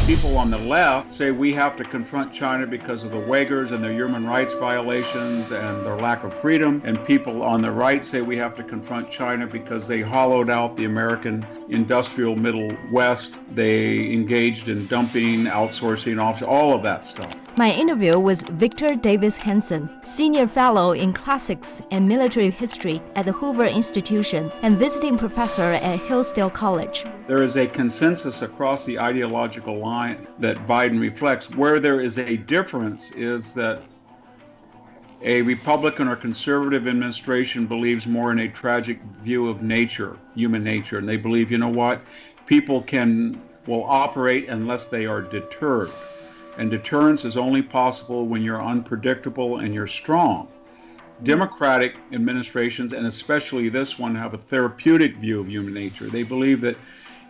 People on the left say we have to confront China because of the Uyghurs and their human rights violations and their lack of freedom. And people on the right say we have to confront China because they hollowed out the American industrial Middle West. They engaged in dumping, outsourcing, all of that stuff. My interview with Victor Davis Hanson, Senior Fellow in Classics and Military History at the Hoover Institution and visiting professor at Hillsdale College. There is a consensus across the ideological line that Biden reflects. Where there is a difference is that a Republican or conservative administration believes more in a tragic view of nature, human nature, and they believe, you know what, people will operate unless they are deterred. And deterrence is only possible when you're unpredictable and you're strong. Democratic administrations, and especially this one, have a therapeutic view of human nature. They believe that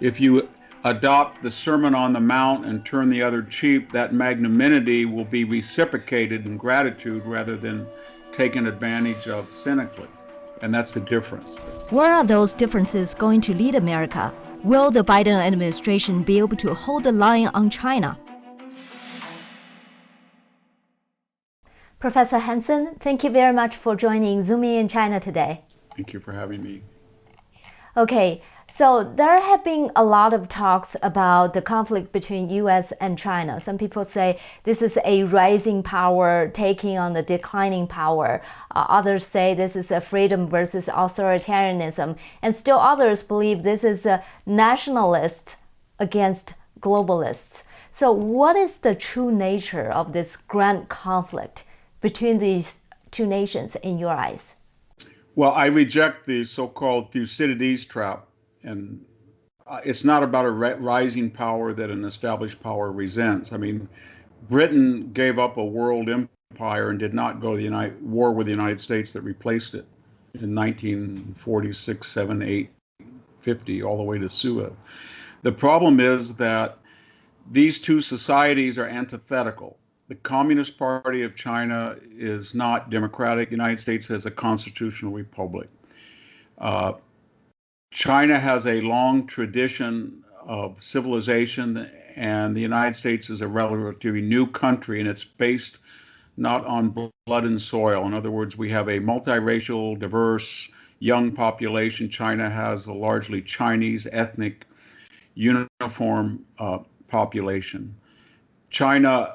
if you adopt the Sermon on the Mount and turn the other cheek, that magnanimity will be reciprocated in gratitude rather than taken advantage of cynically. And that's the difference. Where are those differences going to lead America? Will the Biden administration be able to hold the line on China? Professor Hanson, thank you very much for joining Zooming in China today. Thank you for having me. Okay, so there have been a lot of talks about the conflict between U.S. and China. Some people say this is a rising power taking on the declining power. Others say this is a freedom versus authoritarianism. And still others believe this is a nationalist against globalists. So what is the true nature of this grand conflict between these two nations in your eyes? Well, I reject the so-called Thucydides trap, and it's not about a rising power that an established power resents. I mean, Britain gave up a world empire and did not go to the war with the United States that replaced it in 1946, 7, 8, 50, all the way to Suez. The problem is that these two societies are antithetical. The Communist Party of China is not democratic. The United States has a constitutional republic. China has a long tradition of civilization, and the United States is a relatively new country, and it's based not on blood and soil. In other words, we have a multiracial, diverse, young population. China has a largely Chinese ethnic uniform population. China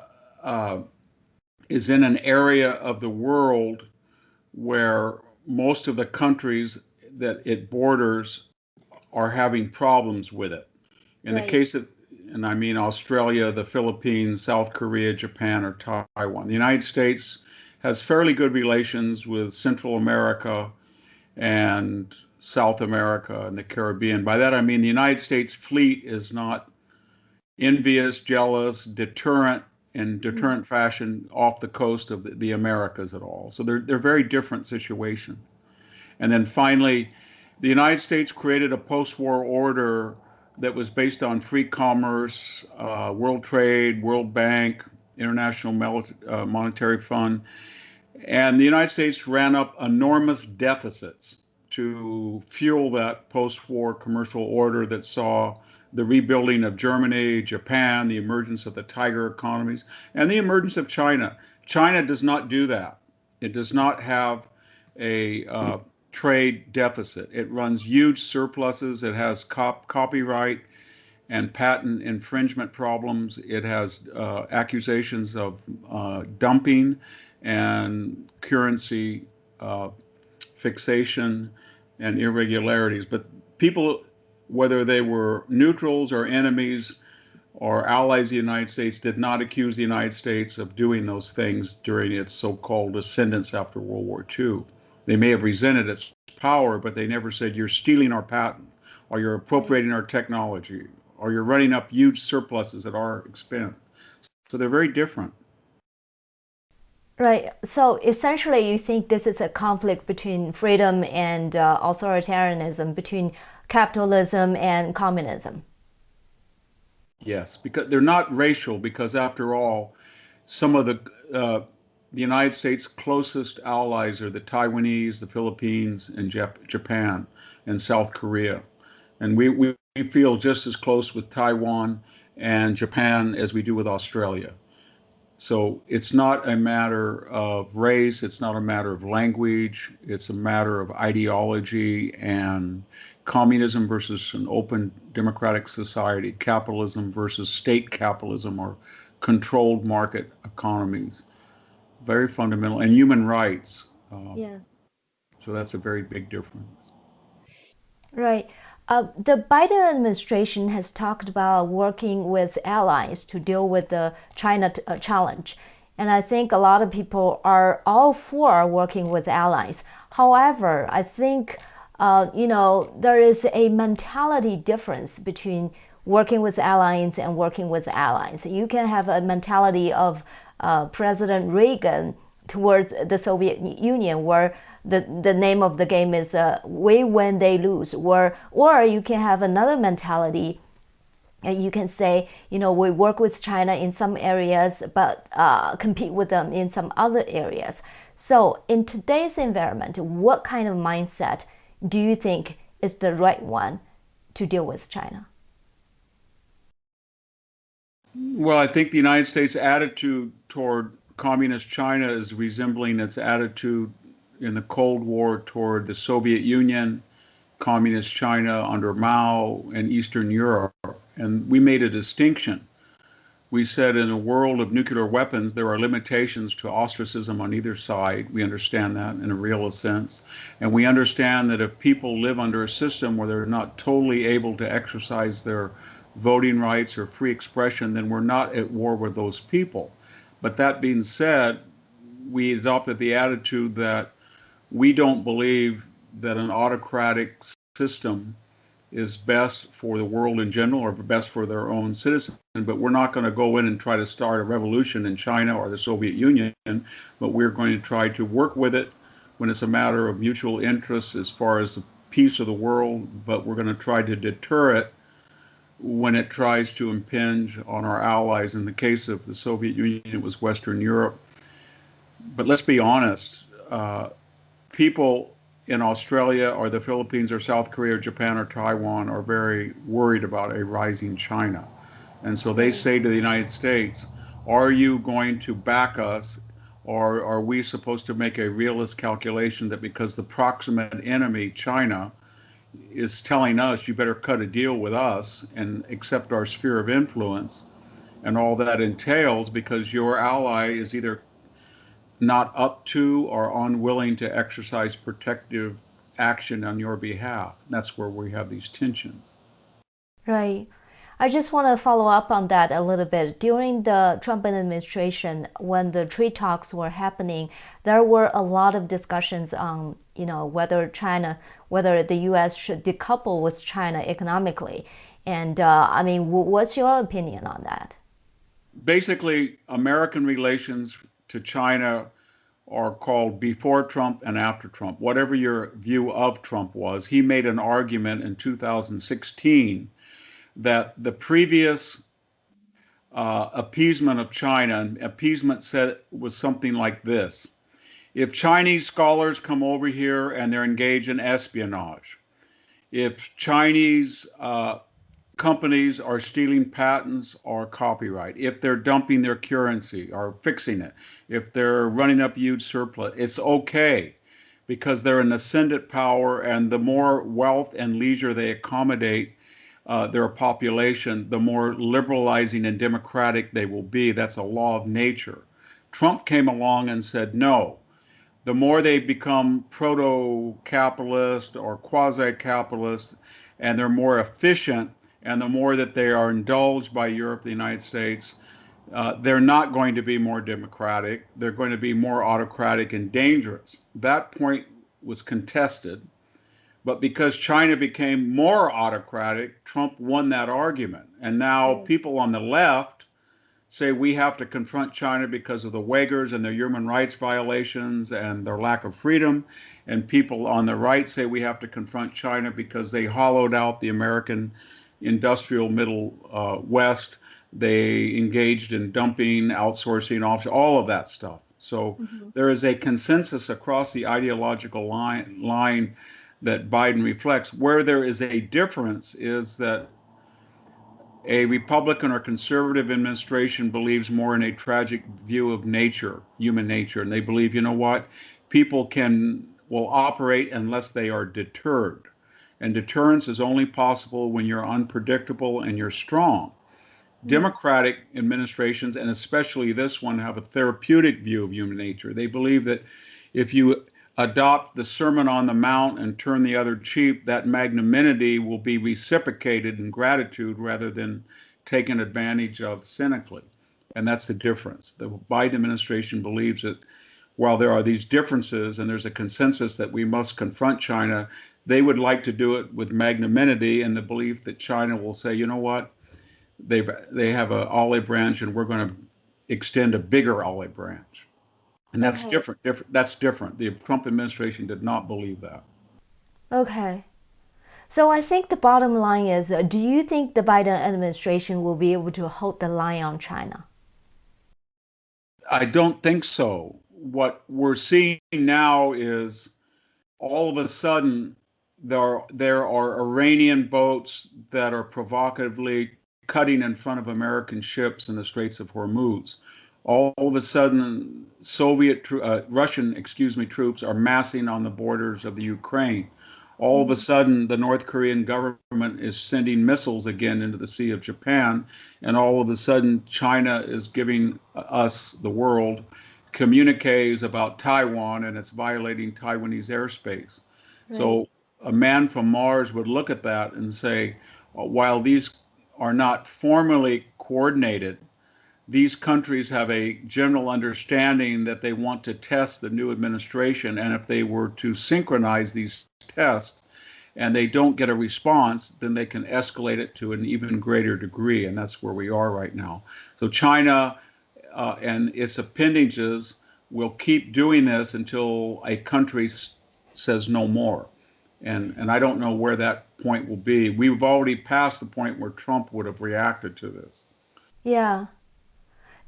is in an area of the world where most of the countries that it borders are having problems with it. In the case of, and I mean Australia, the Philippines, South Korea, Japan, or Taiwan. The United States has fairly good relations with Central America and South America and the Caribbean. By that I mean the United States fleet is not envious, jealous, deterrent fashion off the coast of the Americas at all. So they're very different situations. And then finally, the United States created a post-war order that was based on free commerce, world trade, World Bank, International Monetary Fund. And the United States ran up enormous deficits to fuel that post-war commercial order that saw the rebuilding of Germany, Japan, the emergence of the tiger economies, and the emergence of China. China does not do that. It does not have a trade deficit. It runs huge surpluses. It has copyright and patent infringement problems. It has accusations of dumping and currency fixation and irregularities. But people, whether they were neutrals or enemies or allies of the United States, did not accuse the United States of doing those things during its so-called ascendance after World War II. They may have resented its power, but they never said, you're stealing our patent, or you're appropriating our technology, or you're running up huge surpluses at our expense. So they're very different. Right. So essentially, you think this is a conflict between freedom and authoritarianism, between capitalism and communism. Yes, because they're not racial, because after all, some of the United States' closest allies are the Taiwanese, the Philippines, and Japan, and South Korea. And we feel just as close with Taiwan and Japan as we do with Australia. So it's not a matter of race, it's not a matter of language, it's a matter of ideology and communism versus an open democratic society, capitalism versus state capitalism or controlled market economies. Very fundamental, and human rights. Yeah. So that's a very big difference. Right. The Biden administration has talked about working with allies to deal with the China challenge. And I think a lot of people are all for working with allies. However, I think, there is a mentality difference between working with allies and working with allies. You can have a mentality of President Reagan towards the Soviet Union, where the name of the game is we win, they lose. Or you can have another mentality. And you can say, we work with China in some areas, but compete with them in some other areas. So, in today's environment, what kind of mindset do you think is the right one to deal with China? Well, I think the United States' attitude toward communist China is resembling its attitude in the Cold War toward the Soviet Union, communist China under Mao, and Eastern Europe. And we made a distinction. We said in a world of nuclear weapons, there are limitations to ostracism on either side. We understand that in a realist sense. And we understand that if people live under a system where they're not totally able to exercise their voting rights or free expression, then we're not at war with those people. But that being said, we adopted the attitude that we don't believe that an autocratic system is best for the world in general or best for their own citizens. But we're not going to go in and try to start a revolution in China or the Soviet Union, but we're going to try to work with it when it's a matter of mutual interests as far as the peace of the world, but we're going to try to deter it when it tries to impinge on our allies. In the case of the Soviet Union, it was Western Europe. But let's be honest, people in Australia or the Philippines or South Korea or Japan or Taiwan are very worried about a rising China. And so they Right. say to the United States, are you going to back us? Or are we supposed to make a realist calculation that because the proximate enemy, China, is telling us you better cut a deal with us and accept our sphere of influence and all that entails because your ally is either not up to or unwilling to exercise protective action on your behalf. That's where we have these tensions. Right. I just want to follow up on that a little bit. During the Trump administration, when the trade talks were happening, there were a lot of discussions on, whether the U.S. should decouple with China economically. And what's your opinion on that? Basically, American relations to China are called before Trump and after Trump. Whatever your view of Trump was, he made an argument in 2016 that the previous appeasement of China, and appeasement said was something like this. If Chinese scholars come over here and they're engaged in espionage, if Chinese companies are stealing patents or copyright, if they're dumping their currency or fixing it, if they're running up huge surplus, it's okay because they're an ascendant power, and the more wealth and leisure they accommodate their population, the more liberalizing and democratic they will be. That's a law of nature. Trump came along and said, no, the more they become proto-capitalist or quasi-capitalist and they're more efficient, and the more that they are indulged by Europe, the United States, they're not going to be more democratic. They're going to be more autocratic and dangerous. That point was contested. But because China became more autocratic, Trump won that argument. And now Right. people on the left say we have to confront China because of the Uyghurs and their human rights violations and their lack of freedom. And people on the right say we have to confront China because they hollowed out the American industrial Middle West. They engaged in dumping, outsourcing, all of that stuff. So there is a consensus across the ideological line that Biden reflects. Where there is a difference is that A Republican or conservative administration believes more in a tragic view of nature, human nature, and they believe, you know what, people will operate unless they are deterred. And deterrence is only possible when you're unpredictable and you're strong. Mm. Democratic administrations, and especially this one, have a therapeutic view of human nature. They believe that if you adopt the Sermon on the Mount and turn the other cheek, that magnanimity will be reciprocated in gratitude rather than taken advantage of cynically. And that's the difference. The Biden administration believes that while there are these differences and there's a consensus that we must confront China, they would like to do it with magnanimity and the belief that China will say, you know what, they have an olive branch and we're going to extend a bigger olive branch. And that's Okay. different. That's different. The Trump administration did not believe that. Okay. So I think the bottom line is, do you think the Biden administration will be able to hold the line on China? I don't think so. What we're seeing now is all of a sudden there are Iranian boats that are provocatively cutting in front of American ships in the Straits of Hormuz. All of a sudden, Russian, troops are massing on the borders of the Ukraine. All of a Mm. sudden, the North Korean government is sending missiles again into the Sea of Japan, and all of a sudden, China is giving us, the world, communiques about Taiwan and it's violating Taiwanese airspace. Right. So a man from Mars would look at that and say, while these are not formally coordinated, these countries have a general understanding that they want to test the new administration. And if they were to synchronize these tests and they don't get a response, then they can escalate it to an even greater degree. And that's where we are right now. So China and its appendages will keep doing this until a country says no more. And I don't know where that point will be. We've already passed the point where Trump would have reacted to this. Yeah.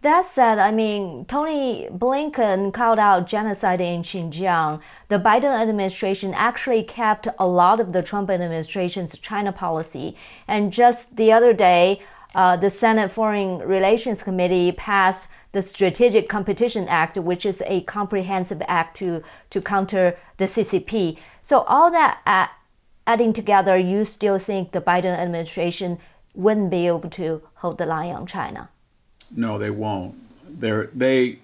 That said, I mean, Tony Blinken called out genocide in Xinjiang. The Biden administration actually kept a lot of the Trump administration's China policy. And just the other day, the Senate Foreign Relations Committee passed the Strategic Competition Act, which is a comprehensive act to counter the CCP. So all that adding together, you still think the Biden administration wouldn't be able to hold the line on China? No, they won't. They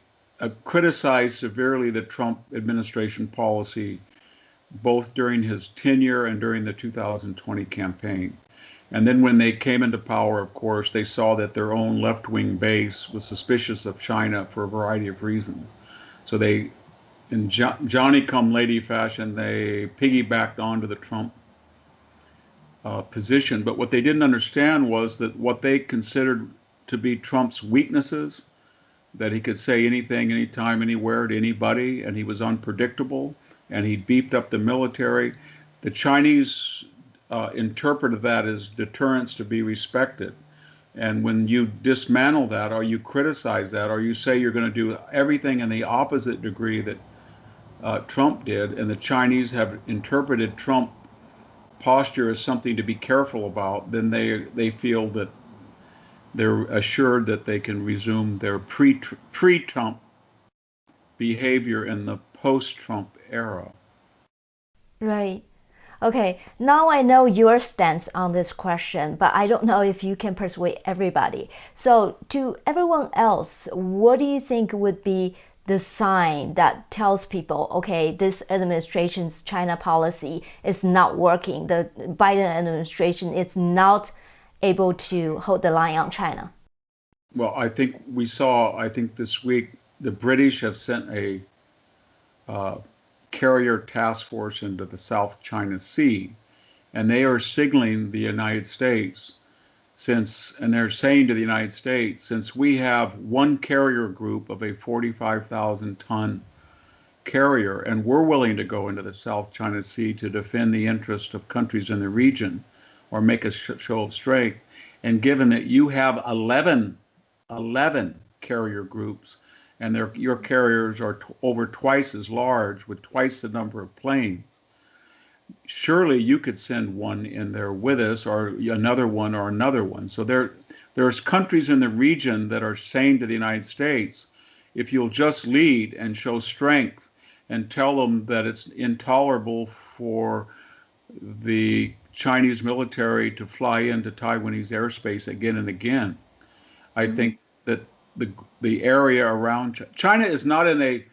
criticized severely the Trump administration policy, both during his tenure and during the 2020 campaign. And then when they came into power, of course, they saw that their own left-wing base was suspicious of China for a variety of reasons. So they, in Johnny-come-lady fashion, they piggybacked onto the Trump position. But what they didn't understand was that what they considered to be Trump's weaknesses, that he could say anything, anytime, anywhere to anybody, and he was unpredictable, and he beefed up the military. The Chinese interpreted that as deterrence to be respected. And when you dismantle that, or you criticize that, or you say you're going to do everything in the opposite degree that Trump did, and the Chinese have interpreted Trump posture as something to be careful about, then they feel that they're assured that they can resume their pre-Trump behavior in the post-Trump era. Right. Okay, now I know your stance on this question, but I don't know if you can persuade everybody. So, to everyone else, what do you think would be the sign that tells people, okay, this administration's China policy is not working? The Biden administration is not able to hold the line on China. Well, I think this week, the British have sent a uh, carrier task force into the South China Sea, and they are signaling the United States and they're saying to the United States, since we have one carrier group of a 45,000 ton carrier, and we're willing to go into the South China Sea to defend the interest of countries in the region or make a show of strength. And given that you have 11 carrier groups, and your carriers are over twice as large with twice the number of planes, surely you could send one in there with us, or another one, or another one. So there's countries in the region that are saying to the United States, if you'll just lead and show strength and tell them that it's intolerable for the Chinese military to fly into Taiwanese airspace again and again, I Mm-hmm. think that the the area around China is not in a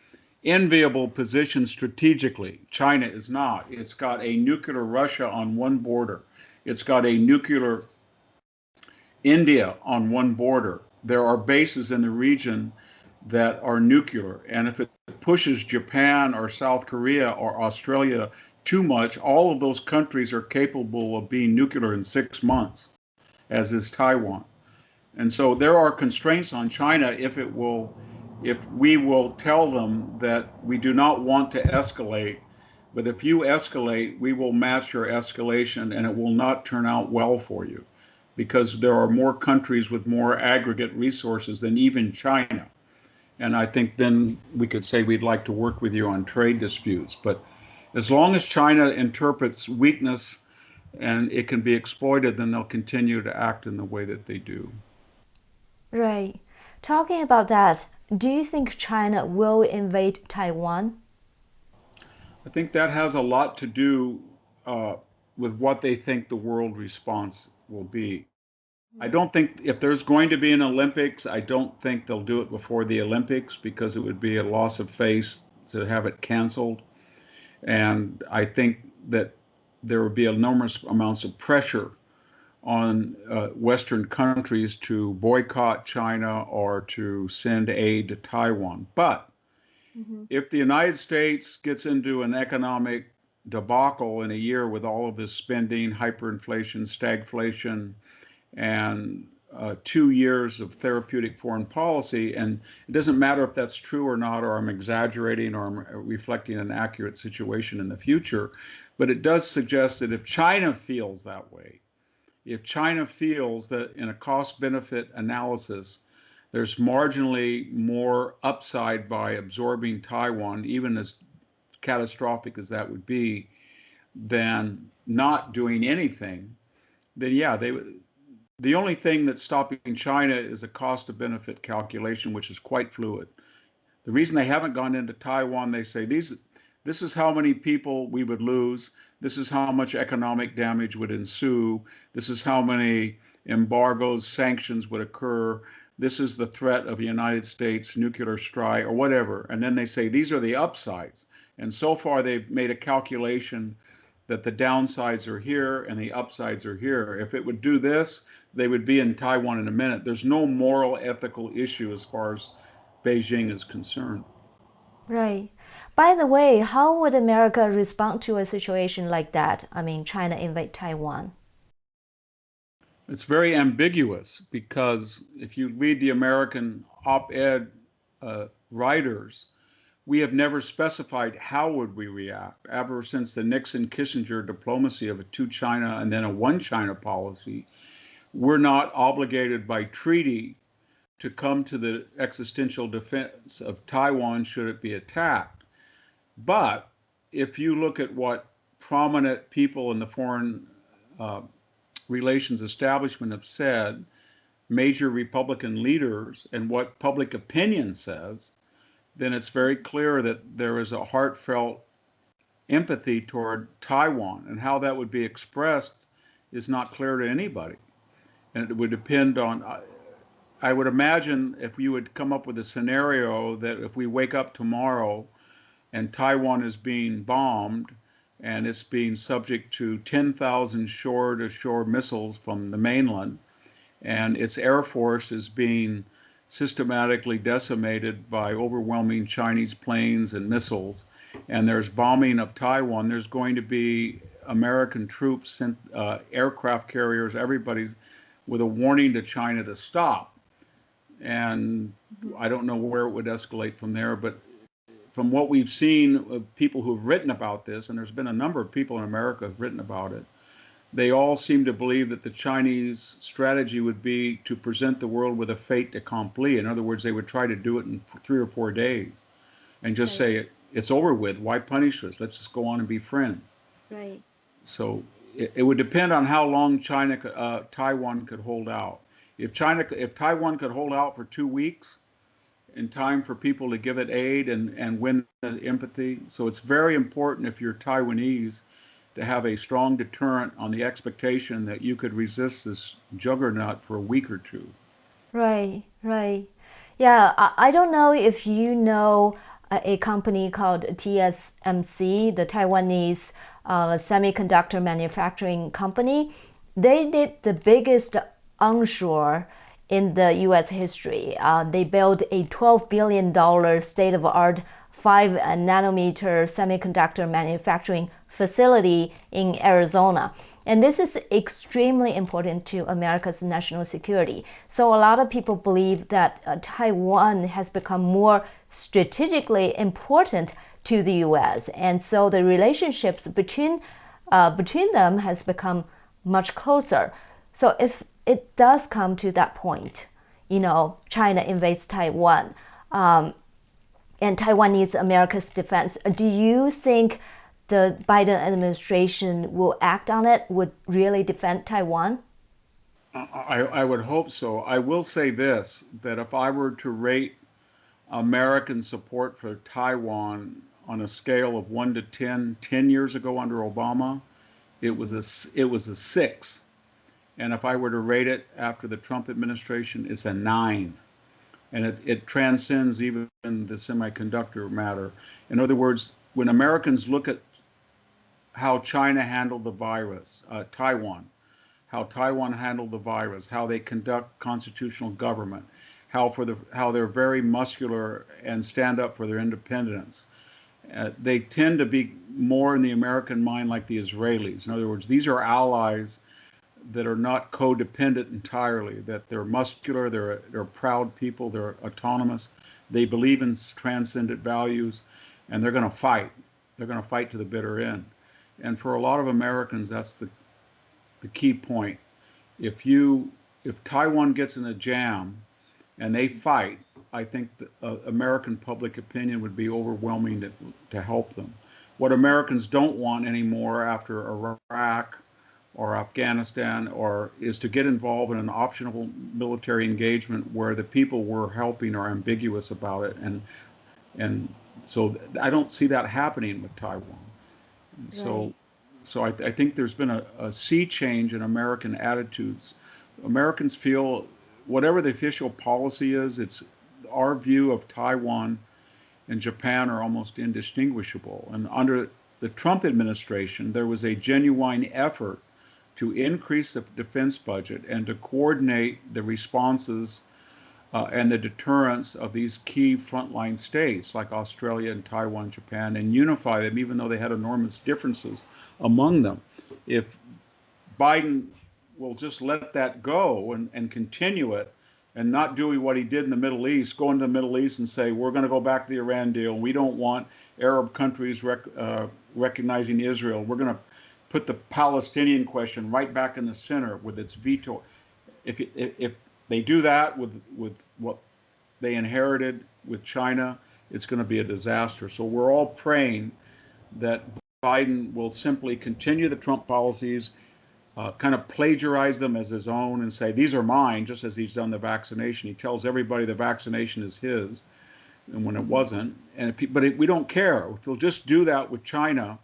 enviable position strategically. China is not. It's got a nuclear Russia on one border. It's got a nuclear India on one border. There are bases in the region that are nuclear. And if it pushes Japan or South Korea or Australia too much, all of those countries are capable of being nuclear in 6 months, as is Taiwan. And so there are constraints on China if we will tell them that we do not want to escalate, but if you escalate, we will match your escalation and it will not turn out well for you because there are more countries with more aggregate resources than even China. And I think then we could say we'd like to work with you on trade disputes. But as long as China interprets weakness and it can be exploited, then they'll continue to act in the way that they do. Right. Talking about that, do you think China will invade Taiwan? I think that has a lot to do uh, with what they think the world response will be. I don't think if there's going to be an Olympics, I don't think they'll do it before the Olympics because it would be a loss of face to have it canceled. And I think that there would be enormous amounts of pressure on Western countries to boycott China or to send aid to Taiwan. But Mm-hmm. if the United States gets into an economic debacle in a year with all of this spending, hyperinflation, stagflation, and 2 years of therapeutic foreign policy, and it doesn't matter if that's true or not, or I'm exaggerating, or I'm reflecting an accurate situation in the future, but it does suggest that if China feels that way, if China feels that in a cost benefit analysis, there's marginally more upside by absorbing Taiwan, even as catastrophic as that would be, than not doing anything, then yeah, the only thing that's stopping China is a cost to benefit calculation, which is quite fluid. The reason they haven't gone into Taiwan, they say this is how many people we would lose. This is how much economic damage would ensue. This is how many embargoes, sanctions would occur. This is the threat of a United States nuclear strike or whatever. And then they say these are the upsides. And so far they've made a calculation that the downsides are here and the upsides are here. If it would do this, they would be in Taiwan in a minute. There's no moral, ethical issue as far as Beijing is concerned. Right. By the way, how would America respond to a situation like that? I mean, China invade Taiwan. It's very ambiguous because if you read the American op-ed writers, we have never specified how would we react. Ever since the Nixon-Kissinger diplomacy of a two China and then a one China policy, we're not obligated by treaty to come to the existential defense of Taiwan should it be attacked. But if you look at what prominent people in the foreign uh, relations establishment have said, major Republican leaders, and what public opinion says, then it's very clear that there is a heartfelt empathy toward Taiwan. And how that would be expressed is not clear to anybody. And it would depend on, I would imagine if you would come up with a scenario that if we wake up tomorrow and Taiwan is being bombed and it's being subject to 10,000 shore to shore missiles from the mainland, and its air force is being systematically decimated by overwhelming Chinese planes and missiles, and there's bombing of Taiwan, there's going to be American troops sent, aircraft carriers, everybody's with a warning to China to stop. And I don't know where it would escalate from there, but from what we've seen of people who've written about this, and there's been a number of people in America who've written about it, they all seem to believe that the Chinese strategy would be to present the world with a fait accompli. In other words, they would try to do it in 3 or 4 days and just Right. say, it's over with. Why punish us? Let's just go on and be friends. Right. So it would depend on how long Taiwan could hold out. If Taiwan could hold out for 2 weeks in time for people to give it aid and win the empathy. So it's very important if you're Taiwanese to have a strong deterrent on the expectation that you could resist this juggernaut for a week or two. Right, right. Yeah, I don't know if you know a company called TSMC, the Taiwanese semiconductor manufacturing company. They did the biggest onshore in the US history. They built a $12 billion state of art 5 nanometer semiconductor manufacturing facility in Arizona. And this is extremely important to America's national security. So a lot of people believe that Taiwan has become more strategically important to the US. And so the relationships between them has become much closer. So if it does come to that point, China invades Taiwan, and Taiwan needs America's defense. Do you think the Biden administration will act on it, would really defend Taiwan? I would hope so. I will say this, that if I were to rate American support for Taiwan on a scale of 1 to 10, 10 years ago under Obama, it was a 6. And if I were to rate it after the Trump administration, it's a 9. And it transcends even the semiconductor matter. In other words, when Americans look at how China handled the virus, how Taiwan handled the virus, how they conduct constitutional government, how they're very muscular and stand up for their independence. They tend to be more in the American mind like the Israelis. In other words, these are allies that are not codependent entirely, that they're muscular, they're proud people, they're autonomous, they believe in transcendent values, and they're going to fight. They're going to fight to the bitter end. And for a lot of Americans, that's the key point. If you if Taiwan gets in a jam and they fight, I think American public opinion would be overwhelming to help them. What Americans don't want anymore after Iraq or Afghanistan or is to get involved in an optional military engagement where the people we're helping are ambiguous about it, and so I don't see that happening with Taiwan. So Right. I think there's been a sea change in American attitudes. Americans feel whatever the official policy is, it's our view of Taiwan and Japan are almost indistinguishable. And under the Trump administration, there was a genuine effort to increase the defense budget and to coordinate the responses and the deterrence of these key frontline states like Australia and Taiwan, Japan, and unify them, even though they had enormous differences among them. If Biden will just let that go and continue it and not do what he did in the Middle East, go into the Middle East and say, we're going to go back to the Iran deal. We don't want Arab countries recognizing Israel. We're going to put the Palestinian question right back in the center with its veto. If they do that with what they inherited with China, it's going to be a disaster. So we're all praying that Biden will simply continue the Trump policies, kind of plagiarize them as his own and say, these are mine, just as he's done the vaccination. He tells everybody the vaccination is his, and when it wasn't. We don't care. If they'll just do that with China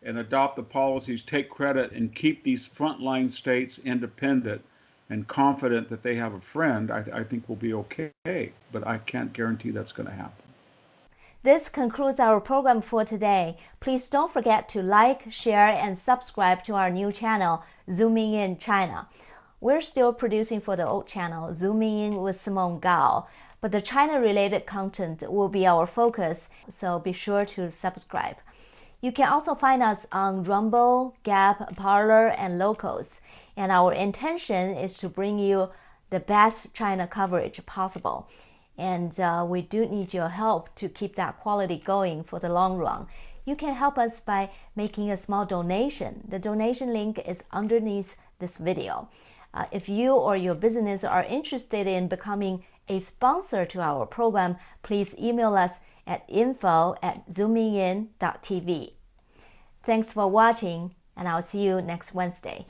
and adopt the policies, take credit, and keep these frontline states independent and confident that they have a friend, I think we'll be okay. But I can't guarantee that's going to happen. This concludes our program for today. Please don't forget to like, share, and subscribe to our new channel, Zooming in China. We're still producing for the old channel, Zooming in with Simone Gao, but the China-related content will be our focus, so be sure to subscribe. You can also find us on Rumble, Gap, Parler, and Locals, and our intention is to bring you the best China coverage possible. And we do need your help to keep that quality going for the long run. You can help us by making a small donation. The donation link is underneath this video. If you or your business are interested in becoming a sponsor to our program, please email us at info@zoomingin.tv. Thanks for watching, and I'll see you next Wednesday.